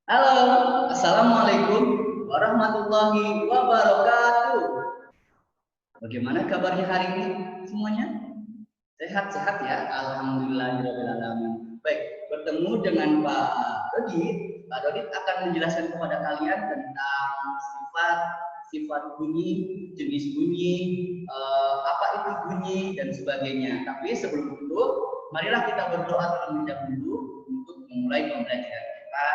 Halo, Assalamualaikum warahmatullahi wabarakatuh. Bagaimana kabarnya hari ini semuanya? Sehat-sehat ya? Alhamdulillahirrahmanirrahim. Baik, bertemu dengan Pak Dodit. Pak Dodit akan menjelaskan kepada kalian tentang sifat bunyi, jenis bunyi, apa itu bunyi, dan sebagainya. Tapi sebelum itu, marilah kita berdoa terlebih dahulu untuk memulai pembelajaran kita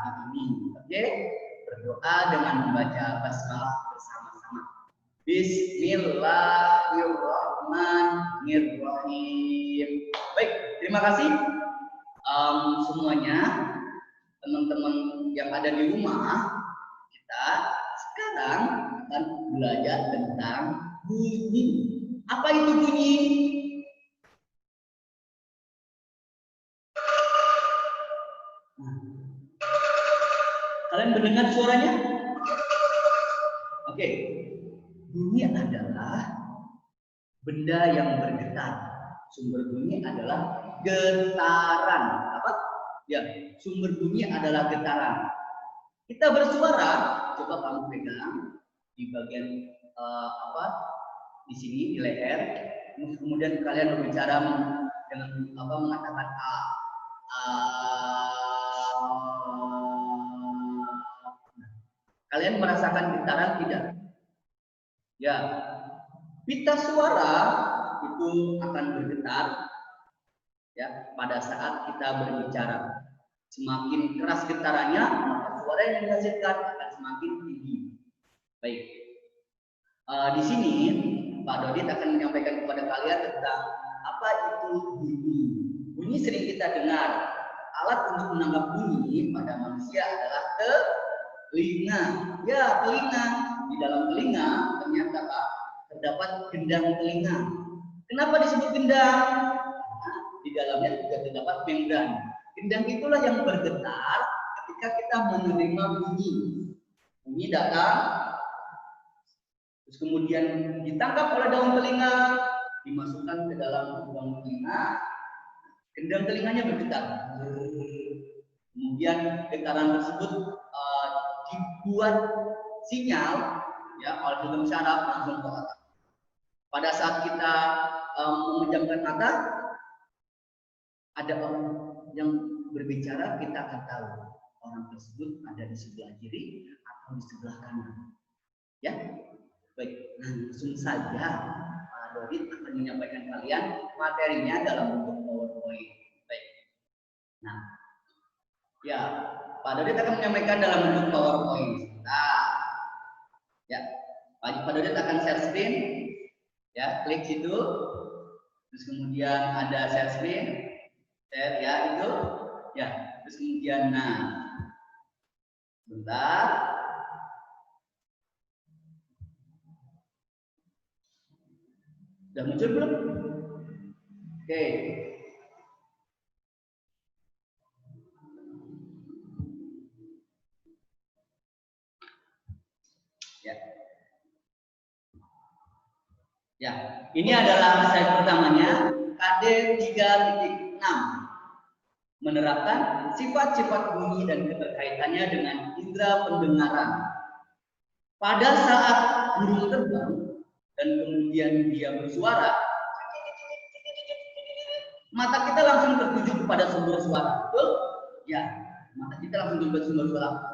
hari ini. Oke? Berdoa dengan membaca basmalah bersama-sama. Bismillahirrahmanirrahim. Baik, terima kasih semuanya, teman-teman yang ada di rumah. Kita sekarang akan belajar tentang bunyi. Apa itu bunyi? Kalian mendengar suaranya? Oke. Bunyi adalah benda yang bergetar. Sumber bunyi adalah getaran. Apa? Ya, sumber bunyi adalah getaran. Kita bersuara, coba kamu pegang di bagian di sini di leher. Kemudian kalian berbicara dengan mengatakan a. Kalian merasakan getaran tidak? Ya, pita suara itu akan bergetar ya pada saat kita berbicara. Semakin keras getarannya, maka suara yang dihasilkan akan semakin tinggi. Baik, di sini Pak Dodit akan menyampaikan kepada kalian tentang apa itu bunyi. Bunyi sering kita dengar. Alat untuk menangkap bunyi pada manusia adalah telinga. Ya, telinga. Di dalam telinga ternyata Pak, terdapat gendang telinga. Kenapa disebut gendang? Karena di dalamnya juga terdapat membran. Gendang itulah yang bergetar ketika kita menerima bunyi. Bunyi datang, terus kemudian ditangkap oleh daun telinga, dimasukkan ke dalam lubang telinga, gendang telinganya bergetar. Kemudian getaran tersebut dibuat sinyal ya oleh sistem syaraf langsung ke otak. Pada saat kita memejamkan mata, ada orang yang berbicara, kita akan tahu orang tersebut ada di sebelah kiri atau di sebelah kanan. Ya, baik. Langsung saja Pak Dodit akan menyampaikan kalian materinya dalam bentuk PowerPoint. Baik. Nah, ya, Pak Dodit akan menyampaikan dalam bentuk PowerPoint. Nah, ya, Pak Dodit akan share screen. Ya, klik situ. Terus kemudian ada share screen. Share ya itu. Ya, terus kemudian bentar. Sudah muncul belum? Oke. Ya. Ya, ini adalah slide pertamanya, KD 3.6. Menerapkan sifat-sifat bunyi dan keterkaitannya dengan indera pendengaran. Pada saat burung terbang dan kemudian dia bersuara, mata kita langsung tertuju kepada sumber suara. Betul? Ya, mata kita langsung tertuju kepada sumber suara.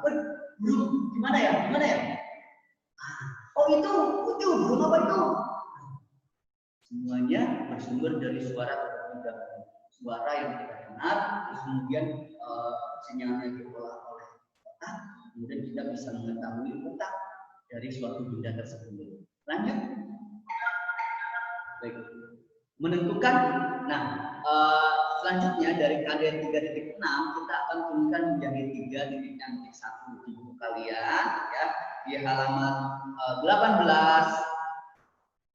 Burung, gimana ya? Gimana ya? Oh itu burung apa itu? Semuanya bersumber dari suara tertentu. Suara yang kita dengar, terus kemudian sinyalnya diolah oleh otak, kemudian kita bisa mengetahui otak dari suatu benda tersebut. Lanjut. Baik. Menentukan. Nah, selanjutnya dari KD 3.6 kita akan turunkan menjadi 3.1 di buku kalian ya, di halaman 18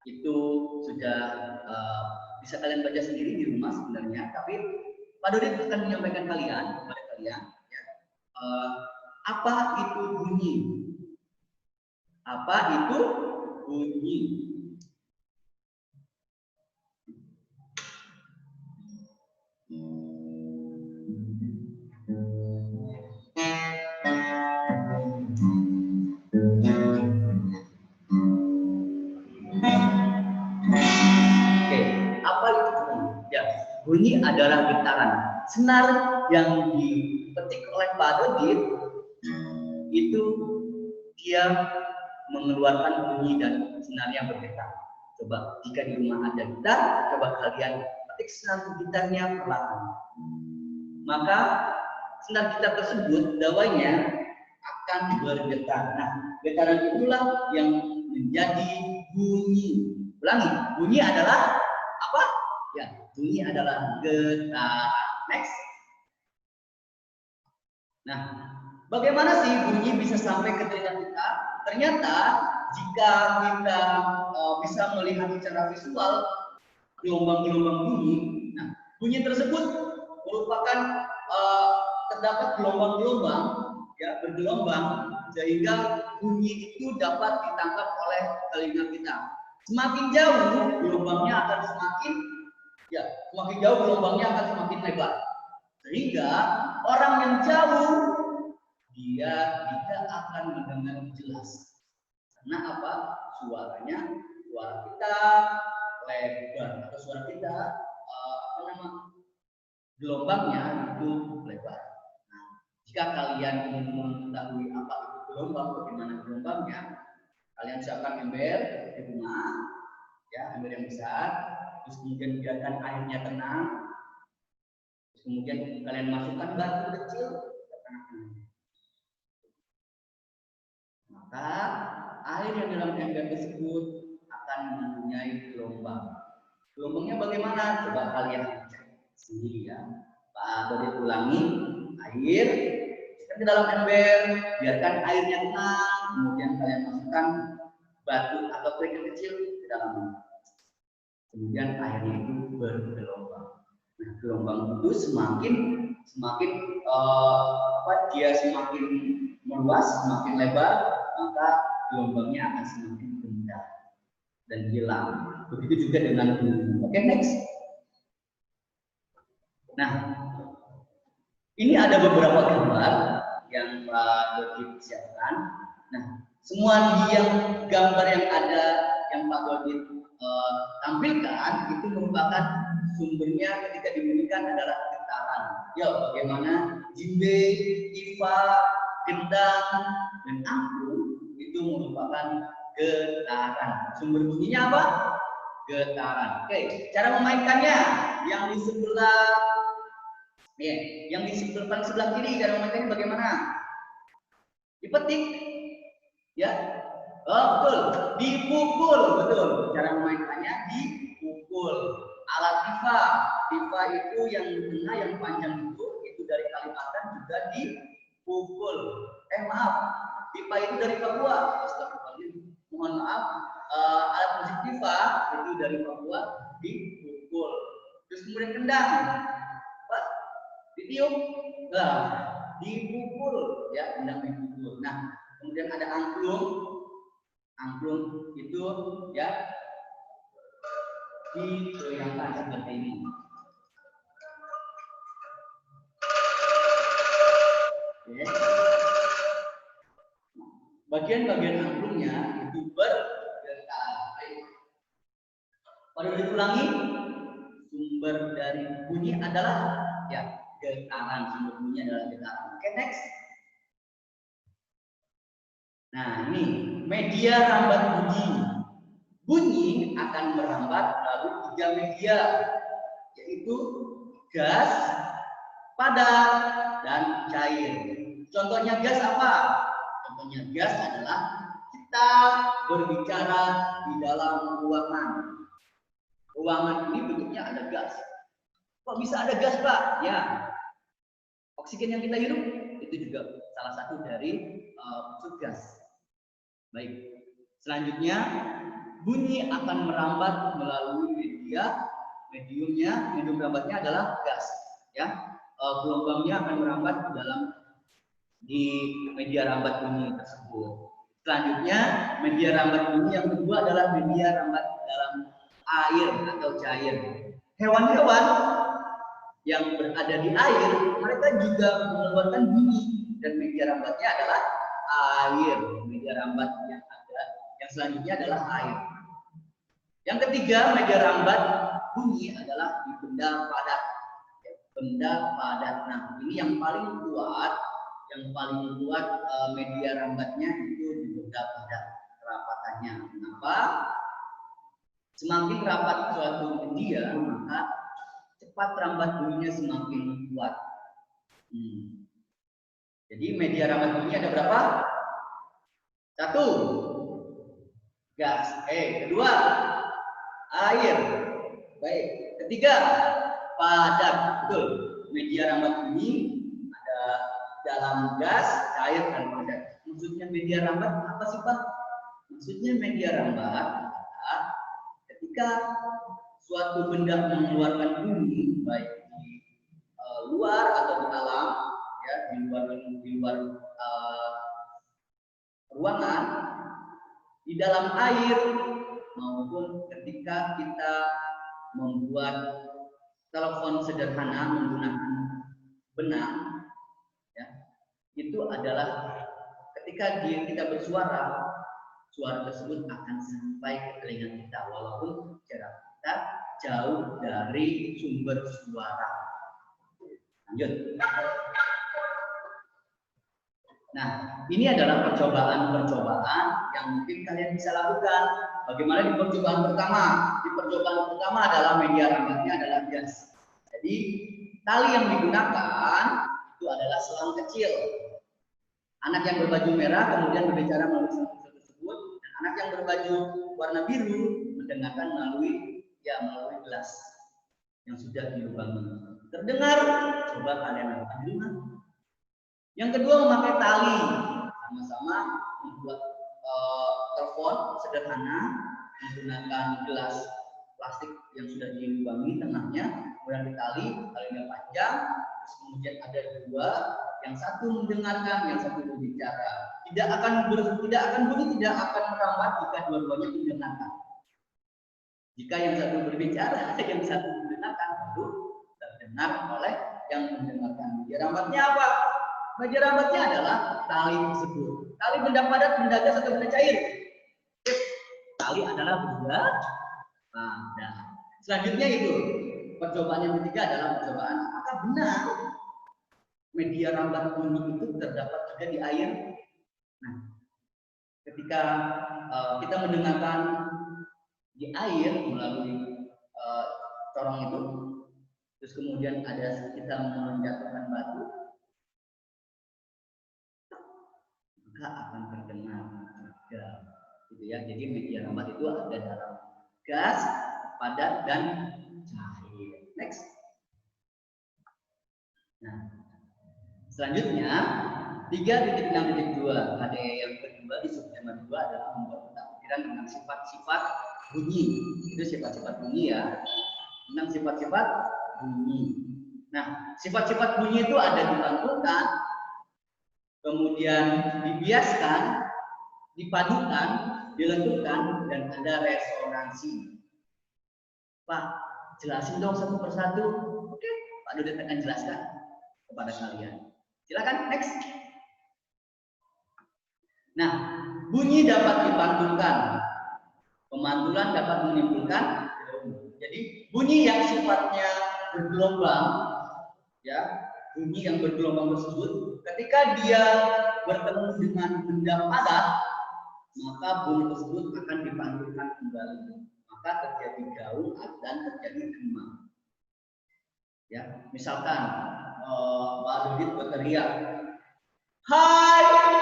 itu sudah bisa kalian baca sendiri di rumah sebenarnya, tapi Pak Dodit akan menyampaikan kepada kalian ya, apa itu bunyi. Apa itu bunyi? bunyi adalah getaran. Senar yang dipetik oleh Pak Dodit itu dia mengeluarkan bunyi dan senarnya bergetar. Coba jika di rumah ada gitar, coba kalian petik senar gitarnya perlahan. Maka senar gitar tersebut dawainya akan bergetar. Nah, getaran itulah yang menjadi bunyi. Ulangi, bunyi adalah apa? Ya, bunyi adalah getaran. Next. Nah, bagaimana sih bunyi bisa sampai ke telinga kita? Ternyata jika kita bisa melihat secara visual gelombang-gelombang bunyi, nah bunyi tersebut merupakan terdapat gelombang-gelombang ya bergelombang sehingga bunyi itu dapat ditangkap oleh telinga kita. Semakin jauh gelombangnya akan semakin jauh gelombangnya akan semakin lebar. Sehingga orang yang jauh dia tidak akan mendengar jelas. Karena apa? Suara kita lebar atau suara kita gelombangnya itu lebar. Nah, jika kalian ingin mengetahui apa itu gelombang, bagaimana gelombangnya, kalian siapkan ember di rumah, ya ember yang besar, terus kemudian biarkan airnya tenang, terus kemudian kalian masukkan batu kecil ke tengah-tengah. Maka air yang dalam ember tersebut akan mempunyai gelombang. Gelombangnya bagaimana? Coba kalian cek sendiri ya. Pak Dodi ulangi, air ke dalam ember, biarkan airnya tenang, kemudian kalian masukkan batu atau kerikil kecil ke dalamnya. Kemudian airnya itu bergelombang. Nah, gelombang itu semakin dia semakin meluas, semakin lebar, maka gelombangnya akan semakin rendah dan hilang. Begitu juga dengan bunyi. Oke, next. Nah, ini ada beberapa gambar yang Pak Dodi siapkan. Nah, semua gambar yang ada yang Pak Dodi tampilkan itu merupakan sumbernya ketika dibunyikan adalah getaran. Ya, bagaimana jimbe, tifa, gendang, dan angklung itu merupakan getaran. Sumber bunyinya apa? Getaran. Oke, cara memainkannya yang di sebelah sebelah kiri, cara memainkannya bagaimana? Dipetik, ya. Oh, betul. Dipukul, betul. Cara memainkannya dipukul. Alat tifa itu yang tengah, yang panjang itu dari Kalimantan juga dipukul. Maaf, tifa itu dari Papua. Astagfirullahaladzim. Mohon maaf. Alat musik tifa itu dari Papua dipukul. Terus kemudian kendang, apa? Ditiup, dipukul, ya, kendang dipukul. Nah, kemudian ada angklung itu ya digoyangkan seperti ini. Oke. Bagian-bagian angklungnya itu bergetar. Pada diulangi, sumber dari bunyi adalah ya getaran. Sumber bunyi adalah getaran. Oke, next. Nah, ini media rambat bunyi. Bunyi akan merambat melalui 3 media, yaitu gas, padat, dan cair. Contohnya gas apa? Contohnya gas adalah kita berbicara di dalam ruangan. Ruangan ini bentuknya ada gas. Kok bisa ada gas, Pak? Ya, oksigen yang kita hirup itu juga salah satu dari unsur gas. Baik, selanjutnya bunyi akan merambat melalui medium rambatnya adalah gas, ya. Gelombangnya akan merambat di media rambat bunyi tersebut. Selanjutnya, media rambat bunyi yang kedua adalah media rambat dalam air atau cair. Hewan-hewan yang berada di air, mereka juga mengeluarkan bunyi dan media rambatnya adalah air. Media rambat yang selanjutnya adalah air. Yang ketiga, media rambat bunyi adalah di benda padat. benda padat. Nah, ini yang paling kuat, media rambatnya itu di benda padat kerapatannya. Kenapa? Semakin rapat suatu media, maka cepat rambat bunyinya semakin kuat. Jadi media rambat bunyi ada berapa? 1, gas. Kedua, air. Baik. Ketiga, padat. Betul. Media rambat bunyi ada dalam gas, cair, dan padat. Maksudnya media rambat apa sih, Pak? Maksudnya media rambat adalah ketika suatu benda mengeluarkan bunyi, baik di luar atau di dalam, ya, di luar ruangan, di dalam air, maupun ketika kita membuat telepon sederhana menggunakan benang, ya, itu adalah ketika kita bersuara, suara tersebut akan sampai ke telinga kita walaupun jarak kita jauh dari sumber suara. Lanjut. Nah, ini adalah percobaan-percobaan yang mungkin kalian bisa lakukan. Bagaimana di percobaan pertama? Di percobaan pertama adalah media rambatnya adalah gas. Jadi, tali yang digunakan itu adalah selang kecil. Anak yang berbaju merah kemudian berbicara melalui selang kecil tersebut, dan anak yang berbaju warna biru mendengarkan melalui gelas yang sudah dilubangi. Terdengar? Coba kalian lakukan di rumah. Yang kedua, memakai tali, sama-sama membuat telepon sederhana menggunakan gelas plastik yang sudah dilubangi tengahnya, kemudian ditali, talinya panjang, terus kemudian ada dua, yang satu mendengarkan, yang satu berbicara. Tidak akan bunyi, tidak akan merambat jika dua-duanya mendengarkan. Jika yang satu berbicara, yang satu mendengarkan, baru terdengar oleh yang mendengarkan. Media rambatnya apa? Media rambatnya adalah tali tersebut. Tali benda padat, benda gas, atau benda cair. Tali adalah benda padat. Selanjutnya itu, percobaan yang ketiga adalah percobaan apakah benar media rambat bunyi itu terdapat juga di air. Nah, ketika kita mendengarkan di air melalui corong itu, terus kemudian ada kita menjatuhkan batu, maka akan terdengar juga, gitu ya. Jadi media rambat itu ada dalam gas, padat, dan cair. Next. Nah, selanjutnya 3.6.2 ada yang kedua di subtema 2 adalah membuat pemikiran tentang sifat-sifat bunyi. Itu sifat-sifat bunyi ya. Tentang sifat-sifat bunyi. Nah, sifat-sifat bunyi itu ada dipantulkan, kemudian dibiaskan, dipadukan, dilenturkan, dan ada resonansi. Pak, jelasin dong satu persatu. Oke, Pak Dodet akan jelaskan kepada kalian. Silakan, next. Nah, bunyi dapat dipantulkan. Pemantulan dapat menimbulkan. Jadi, bunyi yang sifatnya bergelombang, ya, bunyi yang bergelombang tersebut, ketika dia bertemu dengan benda padat, maka bunyi tersebut akan dipantulkan kembali. Maka terjadi gaung dan terjadi gema. Ya, misalkan Pak Dudit berteriak, "Hai, hai,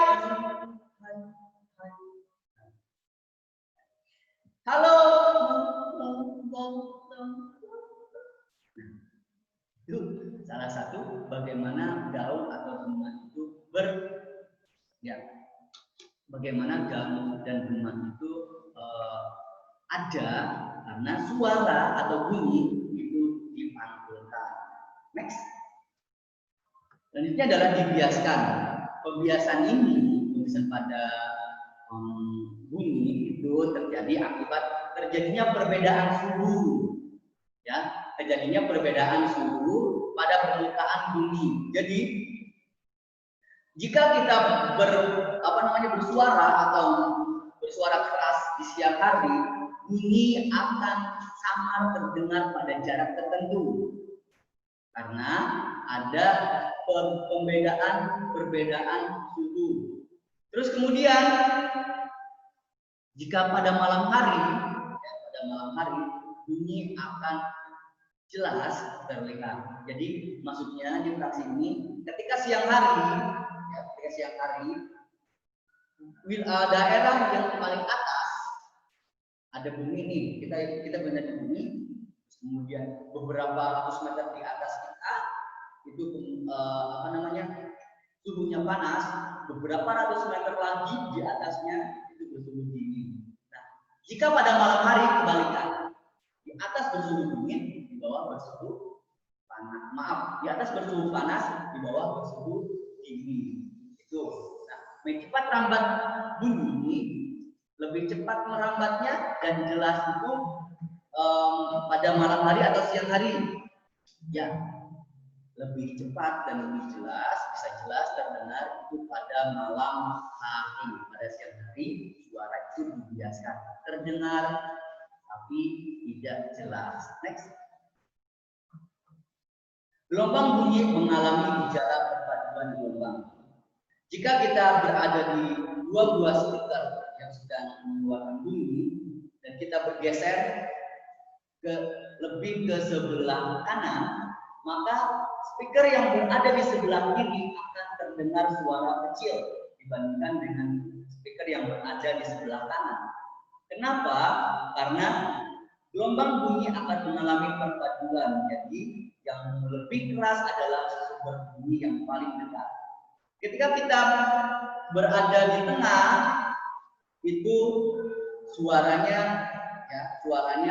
hai. Halo." Itu salah satu bagaimana gaung atau gema itu bagaimana gaung dan gema itu ada karena suara atau bunyi itu dipantulkan. Next. Selanjutnya adalah dibiaskan. Pembiasan ini, pembiasan pada bunyi itu terjadi akibat terjadinya perbedaan suhu, ya, terjadinya perbedaan suhu pada permukaan bunyi. Jadi jika kita bersuara atau bersuara keras di siang hari, bunyi akan samar terdengar pada jarak tertentu. karena ada perbedaan suhu. Terus kemudian jika pada malam hari, bunyi akan jelas terlihat. Jadi maksudnya di fraksi ini, ketika siang hari, daerah yang paling atas ada bumi ini, kita benar di bumi, kemudian beberapa ratus meter di atas kita itu suhunya panas, beberapa ratus meter lagi di atasnya itu bersuhu dingin. Nah, jika pada malam hari kebalikan, di atas bersuhu dingin, di bawah bersuhu panas. Maaf, di atas bersuhu panas, di bawah bersuhu dingin. Itu. Nah, cepat rambat bunyi, lebih cepat merambatnya dan jelas itu pada malam hari atau siang hari. Ya, lebih cepat dan lebih jelas, bisa jelas terdengar itu pada malam hari. Pada siang hari suara itu dibiaskan terdengar tapi tidak jelas. Next. Gelombang bunyi mengalami gejala perpaduan gelombang. Jika kita berada di dua buah speaker yang sedang mengeluarkan bunyi dan kita bergeser lebih ke sebelah kanan, maka speaker yang berada di sebelah kiri akan terdengar suara kecil dibandingkan dengan speaker yang berada di sebelah kanan. Kenapa? Karena gelombang bunyi akan mengalami perpaduan. Jadi yang lebih keras adalah sumber bunyi yang paling dekat. Ketika kita berada di tengah, itu suaranya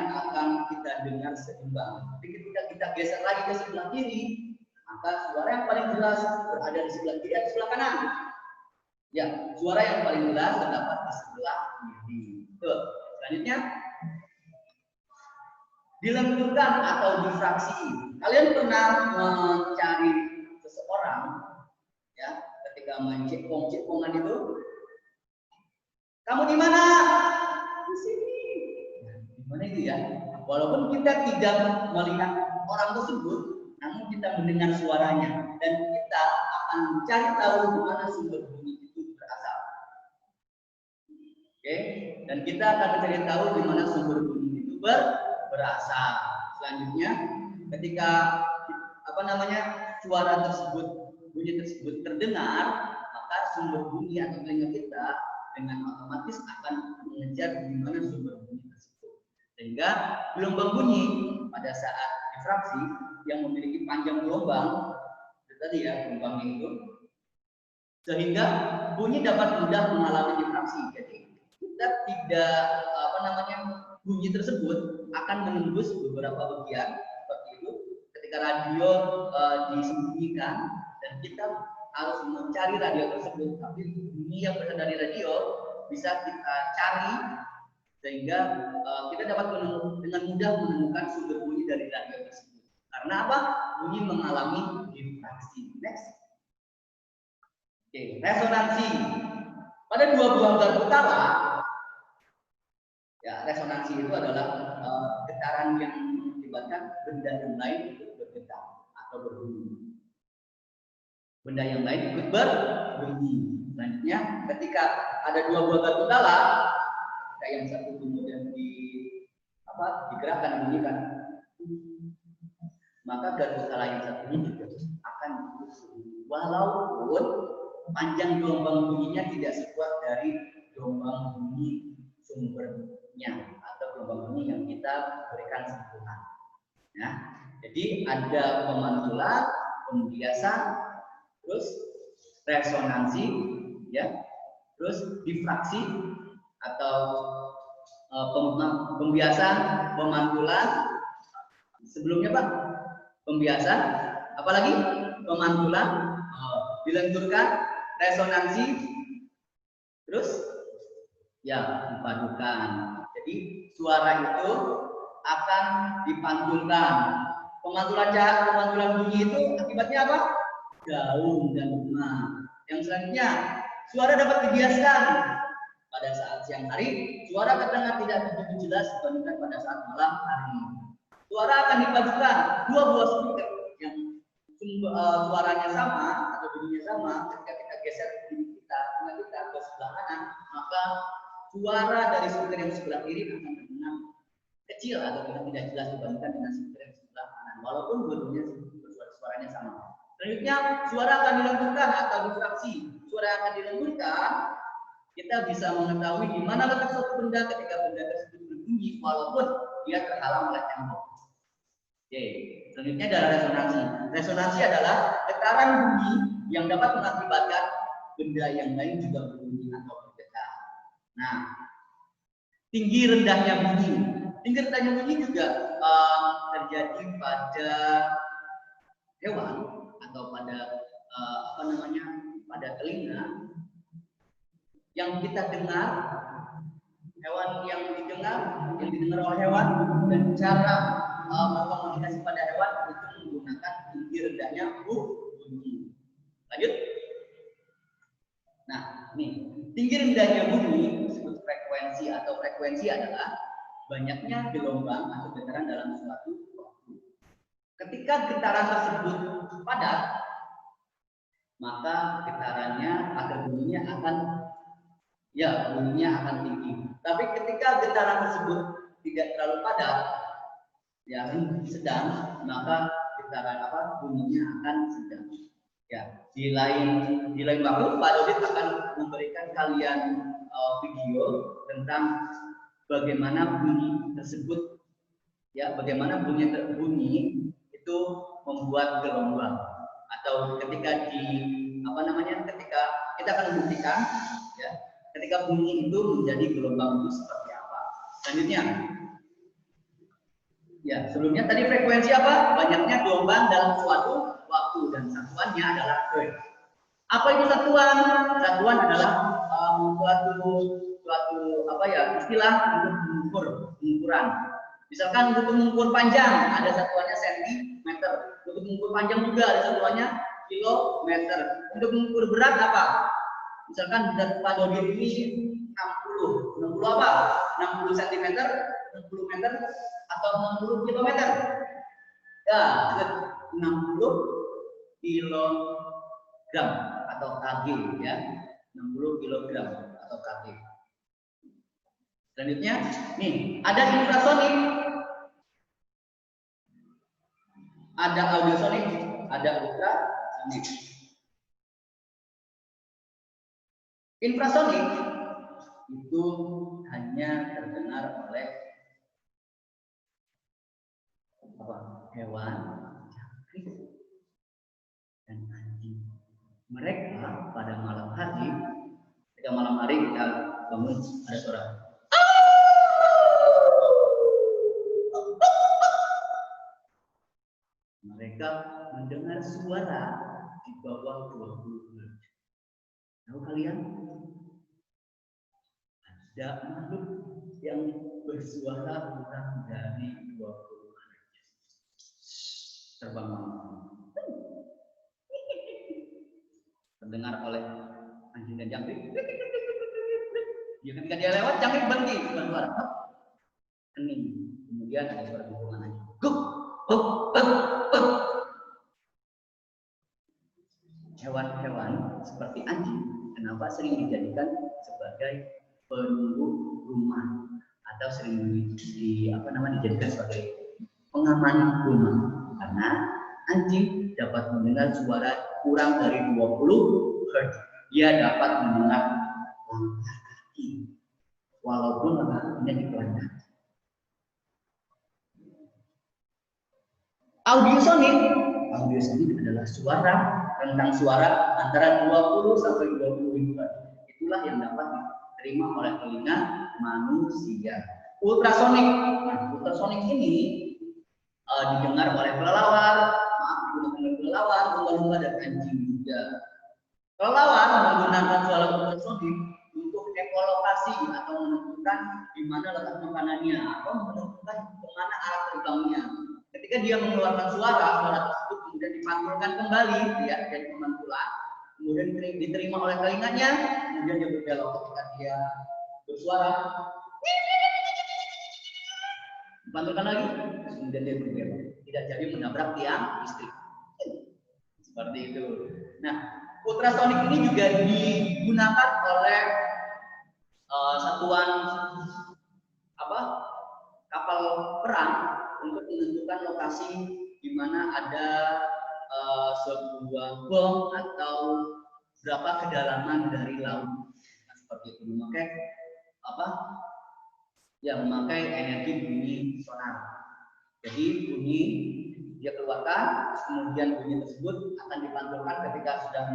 akan kita dengar seimbang. Tapi ketika kita geser lagi ke sebelah kiri, maka suara yang paling jelas berada di sebelah kiri atau sebelah kanan. Ya, suara yang paling jelas terdapat di sebelah kiri. Tuh. Selanjutnya, dilenturkan atau difraksi. Kalian pernah mencari seseorang, ya, ketika main cekpong-cekpongan itu, kamu di mana? Di sini. Di mana itu ya? Walaupun kita tidak melihat orang tersebut, namun kita mendengar suaranya dan kita akan mencari tahu di mana sumber bunyi itu berasal. Oke, dan kita akan mencari tahu di mana sumber bunyi itu berasal. Selanjutnya, ketika suara tersebut, bunyi tersebut terdengar, maka sumber bunyi atau telinga kita dengan otomatis akan mengejar di mana sumber bunyi tersebut. Sehingga gelombang bunyi pada saat difraksi yang memiliki panjang gelombang, itu tadi ya gelombangnya itu, sehingga bunyi dapat mudah mengalami difraksi. Jadi kita tidak bunyi tersebut akan menembus beberapa bagian seperti itu. Ketika radio disembunyikan dan kita harus mencari radio tersebut, tapi bunyi yang berasal dari radio bisa kita cari sehingga kita dapat dengan mudah menemukan sumber bunyi dari radio tersebut. Karena apa? Bunyi mengalami difraksi. Next. Oke, resonansi. Pada dua buah garpu kala, ya, resonansi itu adalah getaran yang mengakibatkan benda yang lain ikut bergetar atau berbunyi. Benda yang lain ikut berbunyi. Selanjutnya, ketika ada dua buah garpu kala, ketika yang satu kemudian digerakkan, dibunyikan, maka garpu kala yang satu ini juga akan berbunyi. Walaupun panjang gelombang bunyinya tidak sekuat dari gelombang bunyi sumbernya atau gelombang bunyi yang kita berikan sentuhan. Ya, jadi ada pemantulan, pembiasan, terus resonansi, ya, terus difraksi atau pembiasan, pemantulan. Sebelumnya Pak, pembiasan, apalagi pemantulan, dilenturkan, resonansi, terus ya dipadukan. Jadi suara itu akan dipantulkan. Pemantulan bunyi itu akibatnya apa? Daun dan bunga. Yang selanjutnya, suara dapat dibiaskan. Pada saat siang hari, suara terdengar tidak begitu jelas dibandingkan pada saat malam hari. Suara akan dipadukan dua buah speaker yang suaranya sama atau bunyinya sama, ketika kita geser telinga kita ke sebelah kanan, maka suara dari sumber yang sebelah kiri akan terdengar kecil atau tidak jelas dibandingkan dengan sumber yang sebelah kanan, walaupun dua-duanya suaranya sama. Selanjutnya, suara akan dilenturkan atau difraksi. Suara akan dilenturkan, kita bisa mengetahui di mana letak suatu benda ketika benda tersebut berbunyi, walaupun dia terhalang oleh tembok. Oke, selanjutnya adalah resonansi. Resonansi adalah getaran bunyi yang dapat mengakibatkan benda yang lain juga berbunyi atau bergetar. Nah, tinggi rendahnya bunyi. Tinggi rendahnya bunyi juga terjadi pada hewan atau pada pada telinga yang kita dengar, hewan yang didengar oleh hewan, dan cara berkomunikasi pada hewan itu menggunakan tinggi rendahnya bunyi. Lanjut. Nah, nih tinggi rendahnya bunyi disebut frekuensi, atau frekuensi adalah banyaknya gelombang atau getaran dalam suatu waktu. Ketika getaran tersebut padat, maka getarannya atau bunyinya akan tinggi. Tapi ketika getaran tersebut tidak terlalu padat, ya sedang, maka getaran bunyinya akan sedang. Ya, di lain waktu Pak Dodit akan memberikan kalian video tentang bagaimana bunyi tersebut, ya, bagaimana bunyi itu membuat gelombang, atau ketika ketika kita akan membuktikan, ya, ketika bunyi itu menjadi gelombang itu seperti apa. Selanjutnya, ya, sebelumnya tadi frekuensi apa? Banyaknya gelombang dalam suatu waktu, dan satuannya adalah hertz. Apa itu satuan? Satuan adalah suatu istilah untuk pengukuran. Misalkan untuk mengukur panjang ada satuannya sentimeter. Untuk mengukur panjang juga ada satuannya kilometer. Untuk mengukur berat apa? Misalkan berat Pak Dodi ini 60 apa? 60 cm, 60 meter, atau 60 kilometer. Ya, 60 kilogram atau kg, ya. 60 kilogram atau kg. Selanjutnya, nih, ada infrasonik, ada audiosonik, ada ultrasonik. Infrasonik itu hanya terdengar oleh hewan, dan anjing. Mereka pada malam hari, ketika malam hari kita bangun ada suara. Mereka mendengar suara di bawah 20 Hz. Tahu kalian? Ada makhluk yang bersuara kurang dari 20 Hz. Terbang malam. Terdengar oleh anjing dan jangkrik. Ya, ketika dia lewat, jangkrik berhenti. Suara hening. Kemudian ada suara dukungan anjing. Hewan-hewan seperti anjing, kenapa sering dijadikan sebagai penunggu rumah, atau sering dijadikan sebagai pengaman rumah? Karena anjing dapat mendengar suara kurang dari 20 Hz. Dia dapat mendengar langkah kaki, walaupun langkah kakinya dipelankan. Audiosonik adalah rentang suara antara 20 sampai 25 Hz. Itulah yang dapat diterima oleh telinga manusia. Ultrasonik. Nah, ultrasonik ini didengar oleh kelelawar, lumba-lumba, dan anjing juga. Kelelawar menggunakan suara ultrasonik untuk ekolokasi atau menentukan di mana letak makanannya, atau menentukan kemana arah terbangnya. Ketika dia mengeluarkan suara tersebut kemudian dipantulkan kembali, ya, dari pemantulan, kemudian diterima oleh telinganya, kemudian dia berbelok. Ketika dia bersuara, dipantulkan lagi, kemudian dia berbelok. Tidak jadi menabrak tiang listrik. Seperti itu. Nah, ultrasonik ini juga digunakan oleh satuan kapal perang untuk menentukan lokasi di mana ada sebuah bom atau berapa kedalaman dari laut. Nah, seperti itu memakai energi bunyi sonar. Jadi bunyi dia keluarkan, kemudian bunyi tersebut akan dipantulkan ketika sudah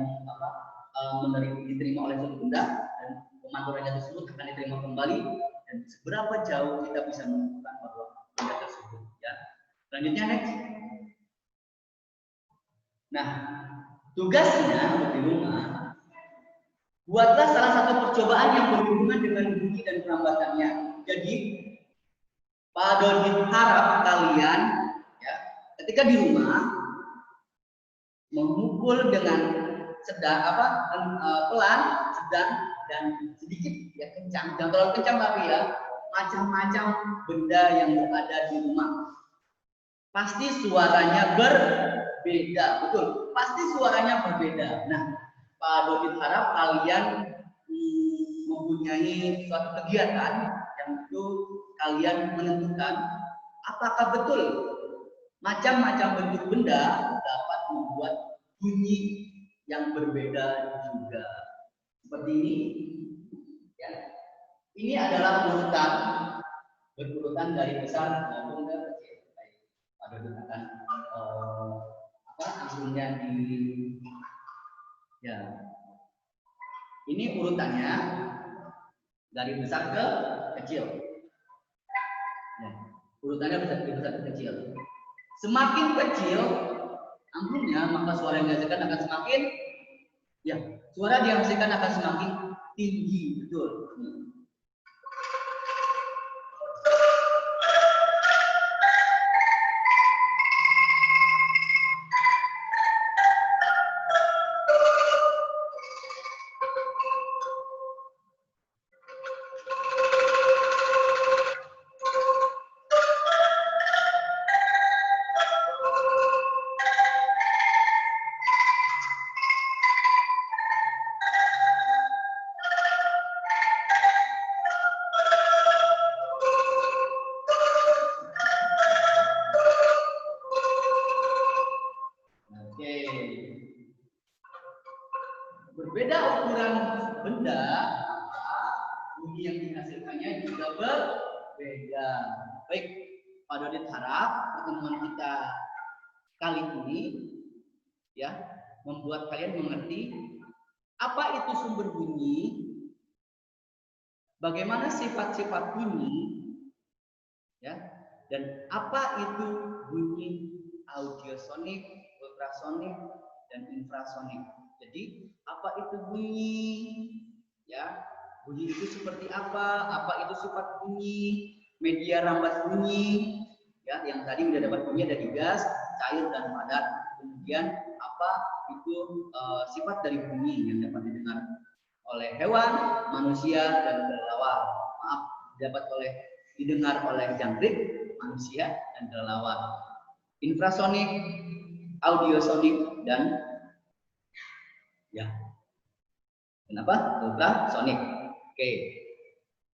diterima oleh suatu benda, dan pemantulannya tersebut akan diterima kembali, dan seberapa jauh kita bisa menentukan bahwa benda tersebut. Ya. Selanjutnya next. Nah, tugasnya di rumah, buatlah salah satu percobaan yang berhubungan dengan bunyi dan perambatannya. Jadi, Pak Dodi harap kalian ya, ketika di rumah memukul dengan pelan, sedang, dan sedikit ya kencang, jangan terlalu kencang tapi ya, macam-macam benda yang berada di rumah. Pasti suaranya berbeda, betul. Pasti suaranya berbeda. Nah, Pak Dodi harap kalian mempunyai suatu kegiatan yang itu kalian menentukan apakah betul macam-macam bentuk benda dapat membuat bunyi yang berbeda juga. Seperti ini. Ya. Ini adalah berurutan dari besar maupun ke kecil. Ada akan hasilnya ya. Ini urutannya dari besar ke kecil. Ya. Urutannya dari besar ke kecil. Semakin kecil amplopnya, maka suara yang dihasilkan akan semakin suara dihasilkan akan semakin tinggi, betul. Berbeda ukuran benda, bunyi yang dihasilkannya juga berbeda. Baik, Pak Dodit harap pertemuan kita kali ini ya membuat kalian mengerti apa itu sumber bunyi, bagaimana sifat-sifat bunyi, ya, dan apa itu bunyi audiosonik, ultrasonik, dan infrasonik. Jadi apa itu bunyi? Ya, bunyi itu seperti apa itu sifat bunyi, media rambat bunyi, ya, yang tadi sudah dapat bunyi ada di gas, cair, dan padat. Kemudian apa itu sifat dari bunyi yang dapat didengar oleh hewan, manusia, dan kelelawar. Maaf, dapat didengar oleh jangkrik, manusia, dan kelelawar. Infrasonik, audiosonik, dan kenapa? Ultrasonik. Oke.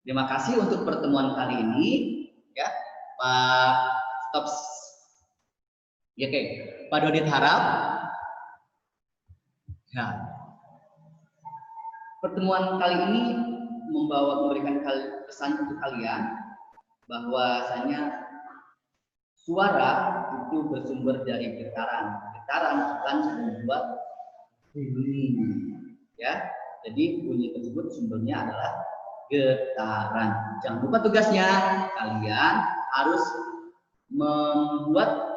Terima kasih untuk pertemuan kali ini, ya, Pak Stops. Ya, oke. Pak Dodit harap. Ya. Pertemuan kali ini memberikan pesan untuk kalian bahwasanya suara itu bersumber dari getaran. Getaran akan membuat bunyi, ya. Jadi bunyi tersebut sumbernya adalah getaran. Jangan lupa tugasnya, kalian harus membuat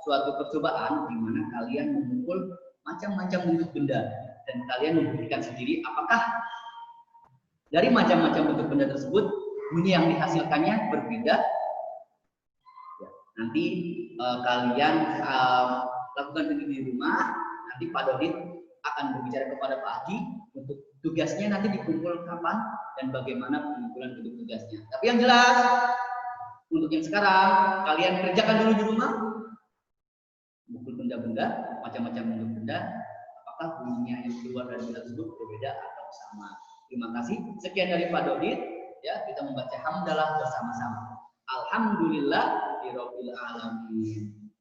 suatu percobaan di mana kalian memukul macam-macam bentuk benda dan kalian membuktikan sendiri apakah dari macam-macam bentuk benda tersebut bunyi yang dihasilkannya berbeda. Ya, nanti kalian lakukan ini di rumah. Nanti Pak Dodit akan berbicara kepada Pak Haji untuk tugasnya nanti dikumpul kapan dan bagaimana pengumpulan bentuk tugasnya. Tapi yang jelas untuk yang sekarang kalian kerjakan dulu di rumah, benda-benda, macam-macam bentuk benda, apakah bunyinya yang keluar dari benda tersebut berbeda atau sama. Terima kasih. Sekian dari Pak Dodit. Ya, kita membaca hamdalah bersama-sama. Alhamdulillah rabbil alamin.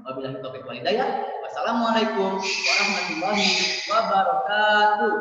Wabillahi taufiq wal hidayah. Wassalamualaikum warahmatullahi wabarakatuh.